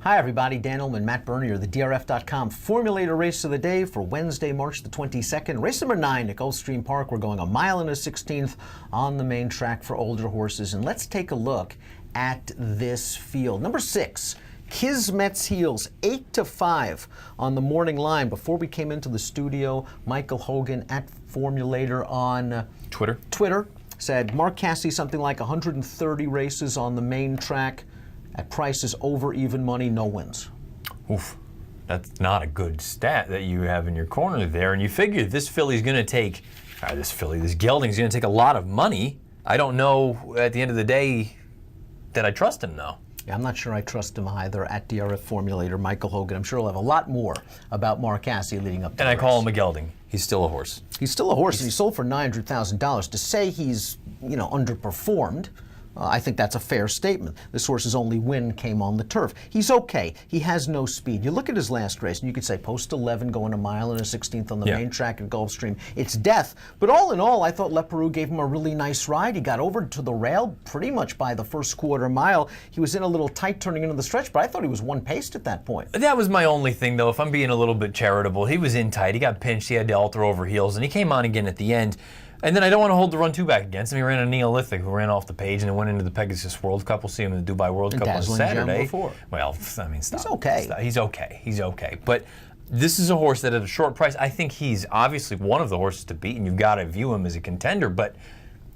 Hi everybody, Dan Illman, Matt Bernier, the DRF.com Formulator Race of the Day for Wednesday, March the 22nd. Race number 9 at Gulfstream Park. We're going a mile and a 16th on the main track for older horses. And let's take a look at this field. Number 6, Kismet's Heels, 8-5 on the morning line. Before we came into the studio, Michael Hogan at Formulator on Twitter said Mark Casse something like 130 races on the main track. At prices over even money, no wins. Oof, that's not a good stat that you have in your corner there. And you figure this filly's going to take, this gelding's going to take a lot of money. I don't know at the end of the day that I trust him though. Yeah, I'm not sure I trust him either. At DRF Formulator, Michael Hogan. I'm sure he'll have a lot more about Mark Casse leading up to And I call him a gelding. He's still a horse. He's still a horse, and he sold for $900,000. To say he's, underperformed, I think that's a fair statement. This horse's only win came on the turf. He's okay. He has no speed. You look at his last race, and you could say post 11 going a mile and a 16th on the main track at Gulfstream. It's death. But all in all, I thought Leparoux gave him a really nice ride. He got over to the rail pretty much by the first quarter mile. He was in a little tight turning into the stretch, but I thought he was one-paced at that point. That was my only thing, though, if I'm being a little bit charitable. He was in tight. He got pinched. He had to alter over heels, and he came on again at the end. And then I don't want to hold the run two back against him. He ran a Neolithic who ran off the page and then went into the Pegasus World Cup. We'll see him in the Dubai World Cup on Saturday. Well, I mean, stop. He's okay. Stop. He's okay. But this is a horse that at a short price, I think he's obviously one of the horses to beat, and you've got to view him as a contender. But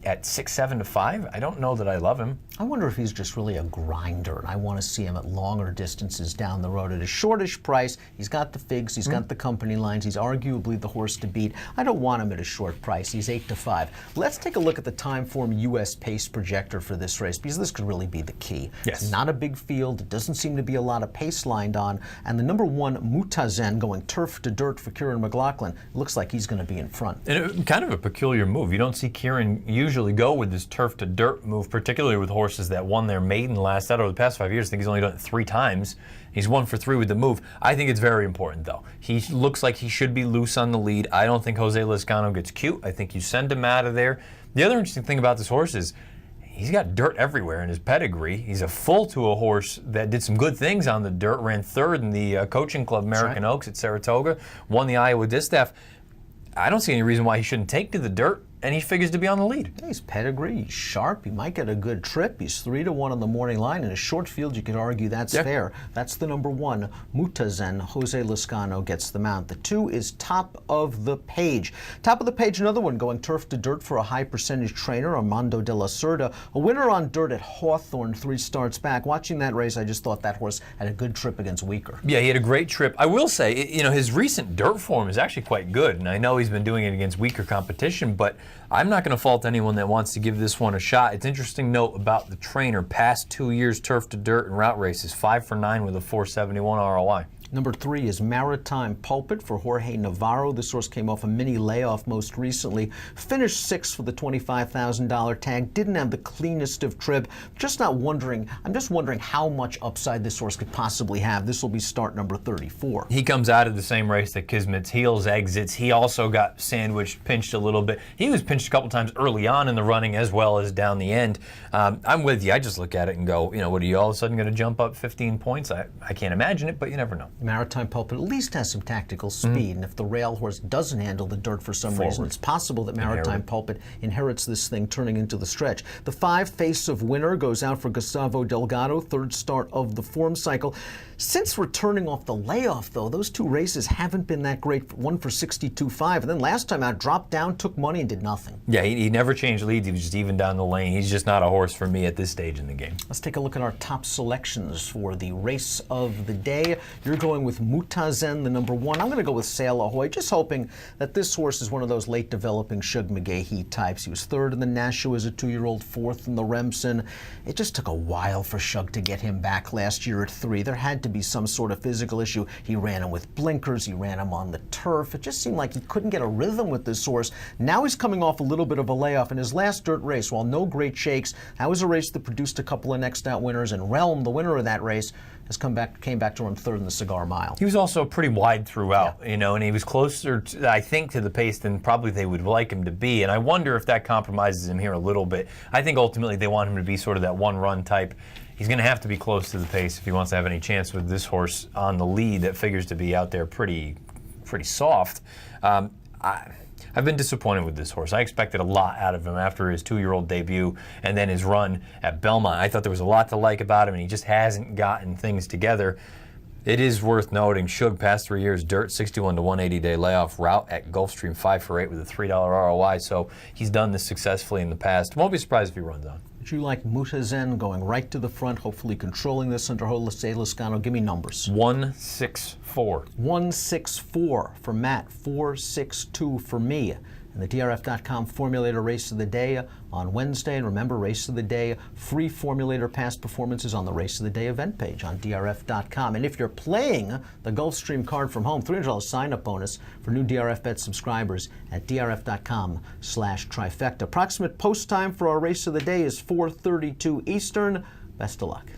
at 6-7-5, I don't know that I love him. I wonder if he's just really a grinder, and I want to see him at longer distances down the road. At a shortish price, he's got the figs, he's got the company lines, he's arguably the horse to beat. I don't want him at a short price. He's 8-5. Let's take a look at the Timeform US pace projector for this race, because this could really be the key. Yes. It's not a big field. It doesn't seem to be a lot of pace lined on. And the number 1, Mutazen, going turf to dirt for Kieran McLaughlin, looks like he's going to be in front. And kind of a peculiar move. You don't see Kieran usually go with this turf to dirt move, particularly with horses that won their maiden last out over the past 5 years. I think he's only done it 3 times. He's 1 for 3 with the move. I think it's very important, though. He looks like he should be loose on the lead. I don't think Jose Lezcano gets cute. I think you send him out of there. The other interesting thing about this horse is he's got dirt everywhere in his pedigree. He's a foal to a horse that did some good things on the dirt, ran 3rd in the coaching club American Oaks at Saratoga, won the Iowa Distaff. I don't see any reason why he shouldn't take to the dirt, and he figures to be on the lead. He's pedigree, he's sharp, he might get a good trip. He's 3-1 on the morning line. In a short field, you could argue that's fair. That's the number 1, Mutazen. Jose Lezcano gets the mount. The 2 is Top of the Page. Top of the Page, another one going turf to dirt for a high percentage trainer, Armando de la Cerda. A winner on dirt at Hawthorne 3 starts back. Watching that race, I just thought that horse had a good trip against Weaker. Yeah, he had a great trip. I will say, his recent dirt form is actually quite good, and I know he's been doing it against weaker competition, but I'm not going to fault anyone that wants to give this one a shot. It's interesting note about the trainer. Past 2 years turf to dirt and route races, 5 for 9 with a 471 ROI. Number 3 is Maritime Pulpit for Jorge Navarro. This horse came off a mini layoff most recently. Finished 6th for the $25,000 tag. Didn't have the cleanest of trip. I'm just wondering how much upside this horse could possibly have. This will be start number 34. He comes out of the same race that Kismet's Heels exits. He also got sandwiched, pinched a little bit. He was pinched a couple times early on in the running as well as down the end. I'm with you. I just look at it and go, what are you all of a sudden going to jump up 15 points? I can't imagine it, but you never know. Maritime Pulpit at least has some tactical speed, and if the rail horse doesn't handle the dirt for some reason, it's possible that Maritime Pulpit inherits this thing turning into the stretch. The 5, Face of Winner, goes out for Gustavo Delgado, 3rd start of the form cycle. Since returning off the layoff, though, those 2 races haven't been that great. 1 for 62.5, and then last time out, dropped down, took money, and did nothing. Yeah, he never changed leads. He was just even down the lane. He's just not a horse for me at this stage in the game. Let's take a look at our top selections for the race of the day. You're going with Mutazen, the number 1. I'm going to go with Sail Ahoy, just hoping that this horse is one of those late developing Shug McGahee types. He was 3rd in the Nashua as a 2-year-old, 4th in the Remsen. It just took a while for Shug to get him back last year at 3. There had to be some sort of physical issue. He ran him with blinkers, he ran him on the turf. It just seemed like he couldn't get a rhythm with this horse. Now he's coming off a little bit of a layoff in his last dirt race. While no great shakes, that was a race that produced a couple of next out winners, and Realm, the winner of that race, came back to run 3rd in the Cigar Mile. He was also pretty wide throughout, and he was closer, I think, to the pace than probably they would like him to be, and I wonder if that compromises him here a little bit. I think ultimately they want him to be sort of that one-run type. He's going to have to be close to the pace if he wants to have any chance with this horse on the lead that figures to be out there pretty soft. I've been disappointed with this horse. I expected a lot out of him after his 2-year-old debut and then his run at Belmont. I thought there was a lot to like about him, and he just hasn't gotten things together. It is worth noting, Shug past 3 years, dirt 61 to 180 day layoff route at Gulfstream 5 for 8 with a $3 ROI. So he's done this successfully in the past. Won't be surprised if he runs on. Would you like Mutazen going right to the front, hopefully controlling this under Jose Lezcano? Give me numbers. 164. 164 for Matt, 462 for me. And the DRF.com Formulator Race of the Day on Wednesday. And remember, Race of the Day, free Formulator past performances on the Race of the Day event page on DRF.com. And if you're playing the Gulfstream card from home, $300 sign-up bonus for new DRF Bet subscribers at DRF.com/trifecta. Approximate post time for our Race of the Day is 4:32 Eastern. Best of luck.